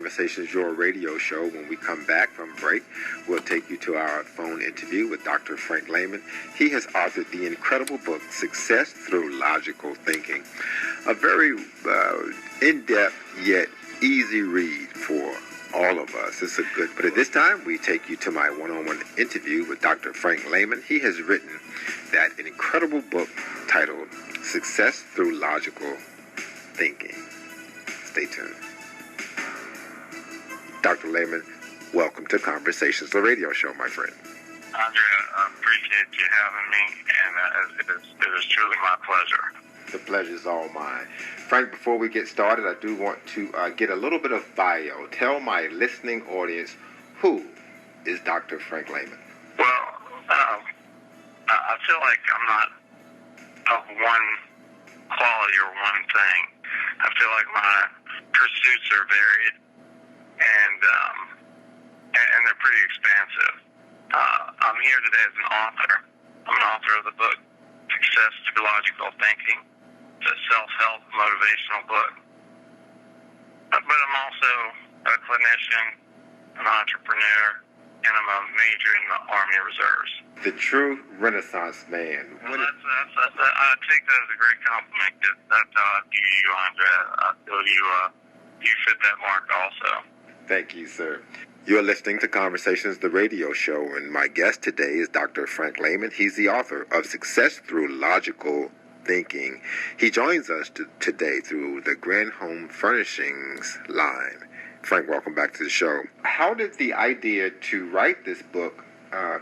Conversations, your radio show. When we come back from break, we'll take you to our phone interview with Dr. Frank Layman. He has authored the incredible book, Success Through Logical Thinking. A very in-depth yet easy read for all of us. It's a good, but at this time, we take you to my one-on-one interview with Dr. Frank Layman. He has written that incredible book titled Success Through Logical Thinking. Stay tuned. Dr. Layman, welcome to Conversations, the radio show, my friend. Andrea, I appreciate you having me, and it is truly my pleasure. The pleasure's all mine. Frank, before we get started, I do want to get a little bit of bio. Tell my listening audience, who is Dr. Frank Layman? Well, I feel like I'm not of one quality or one thing. I feel like my pursuits are varied, and they're pretty expansive. I'm here today as an author. I'm an author of the book, Success Through Logical Thinking. It's a self-help motivational book. But I'm also a clinician, an entrepreneur, and I'm a major in the Army Reserves. The true Renaissance man. Well, I take that as a great compliment. That's how I view you, Andrea. I feel you fit that mark also. Thank you, sir. You're listening to Conversations, the radio show, and my guest today is Dr. Frank Layman. He's the author of Success Through Logical Thinking. He joins us today through the Grand Home Furnishings line. Frank, welcome back to the show. How did the idea to write this book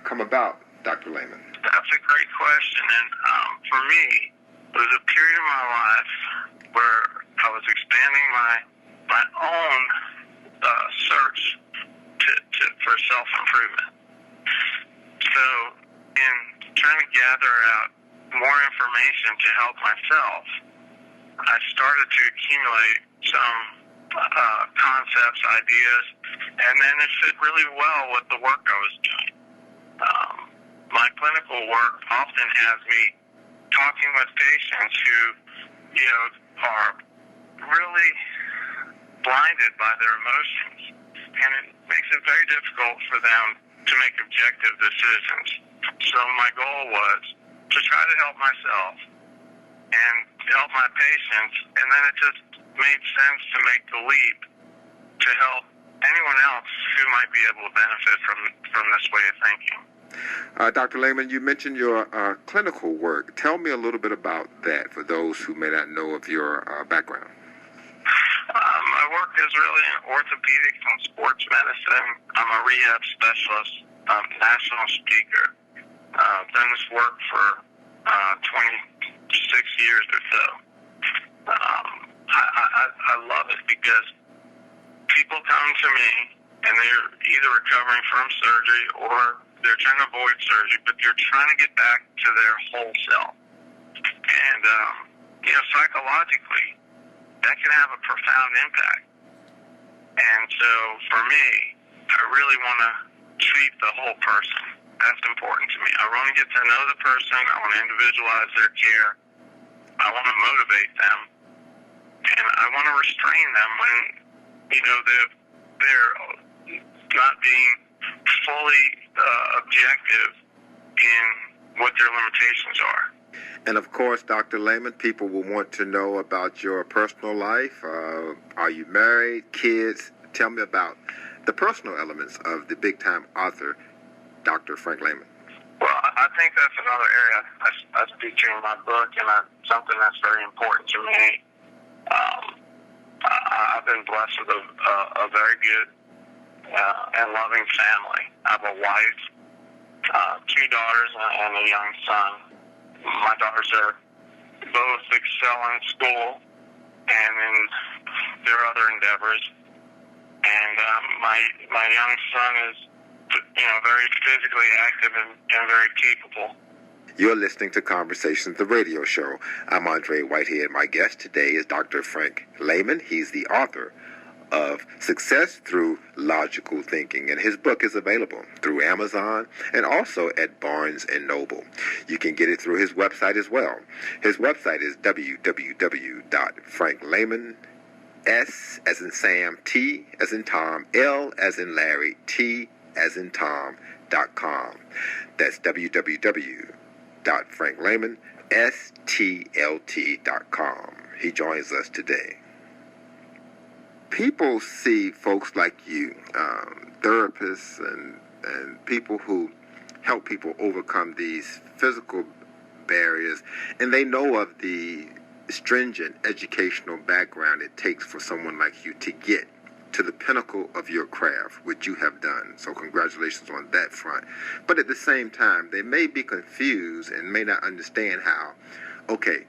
come about, Dr. Layman? That's a great question, and for me, it was a period of my life where I was expanding my own search for self-improvement. So, in trying to gather out more information to help myself, I started to accumulate some concepts, ideas, and then it fit really well with the work I was doing. My clinical work often has me talking with patients who, are really blinded by their emotions, and it makes it very difficult for them to make objective decisions. So my goal was to try to help myself and help my patients, and then it just made sense to make the leap to help anyone else who might be able to benefit from this way of thinking. Dr. Layman, you mentioned your clinical work. Tell me a little bit about that for those who may not know of your background. My work is really in orthopedics and sports medicine. I'm a rehab specialist, national speaker. I've done this work for 26 years or so. I love it because people come to me and they're either recovering from surgery or they're trying to avoid surgery, but they're trying to get back to their whole self. And, psychologically, that can have a profound impact. And so, for me, I really want to treat the whole person. That's important to me. I want to get to know the person. I want to individualize their care. I want to motivate them. And I want to restrain them when, they're not being fully objective in what their limitations are. And of course, Dr. Layman, people will want to know about your personal life. Are you married, kids? Tell me about the personal elements of the big-time author, Dr. Frank Layman. Well, I think that's another area I speak to in my book, and something that's very important to me. I've been blessed with a very good and loving family. I have a wife, 2 daughters, and a young son. My daughters are both excel in school and in their other endeavors. And my young son is, very physically active and very capable. You're listening to Conversations, the radio show. I'm Andre Whitehead. My guest today is Dr. Frank Layman. He's the author of Success Through Logical Thinking, and his book is available through Amazon and also at Barnes & Noble. You can get it through his website as well. His website is www.franklayman.com. S as in Sam, T as in Tom, L as in Larry, T as in Tom.com. That's www.FrankLayman, STLT.com. He joins us today. People see folks like you, therapists and people who help people overcome these physical barriers, and they know of the stringent educational background it takes for someone like you to get to the pinnacle of your craft, which you have done. So congratulations on that front. But at the same time, they may be confused and may not understand how, okay,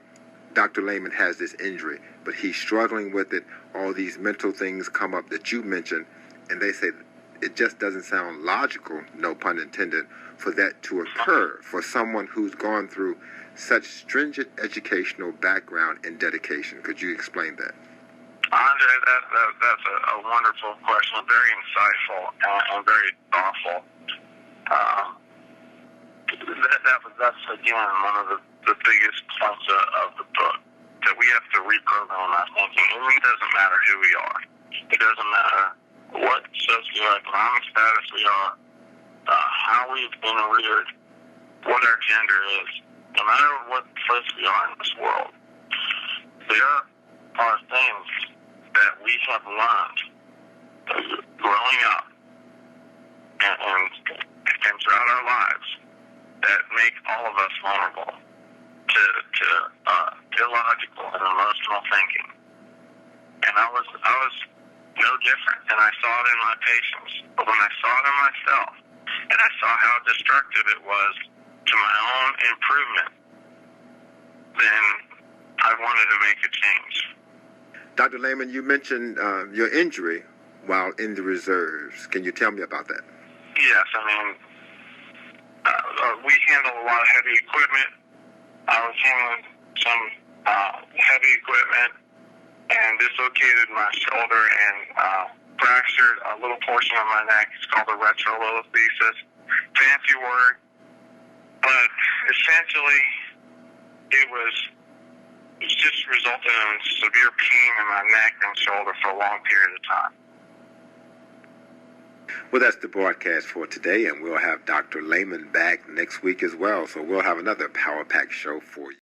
Dr. Layman has this injury, but he's struggling with it. All these mental things come up that you mentioned, and they say it just doesn't sound logical, no pun intended, for that to occur for someone who's gone through such stringent educational background and dedication. Could you explain that? Andre, that's a wonderful question, very insightful and very thoughtful. That's again one of the biggest points of the book, that we have to reprogram our thinking. It doesn't matter who we are. It doesn't matter what socioeconomic status we are, how we've been reared, what our gender is. No matter what place we are in this world, there are things that we have learned growing up and throughout our lives that make all of us vulnerable to illogical and emotional thinking. And I was no different, and I saw it in my patients. But when I saw it in myself, and I saw how destructive it was to my own improvement, then I wanted to make a change. Dr. Layman, you mentioned your injury while in the reserves. Can you tell me about that? Yes, I mean, we handle a lot of heavy equipment. I was handling some heavy equipment and dislocated my shoulder and fractured a little portion of my neck. It's called a retrolithothesis. Fancy word. But essentially, it just resulted in severe pain in my neck and shoulder for a long period of time. Well, that's the broadcast for today, and we'll have Dr. Layman back next week as well. So we'll have another Power Pack show for you.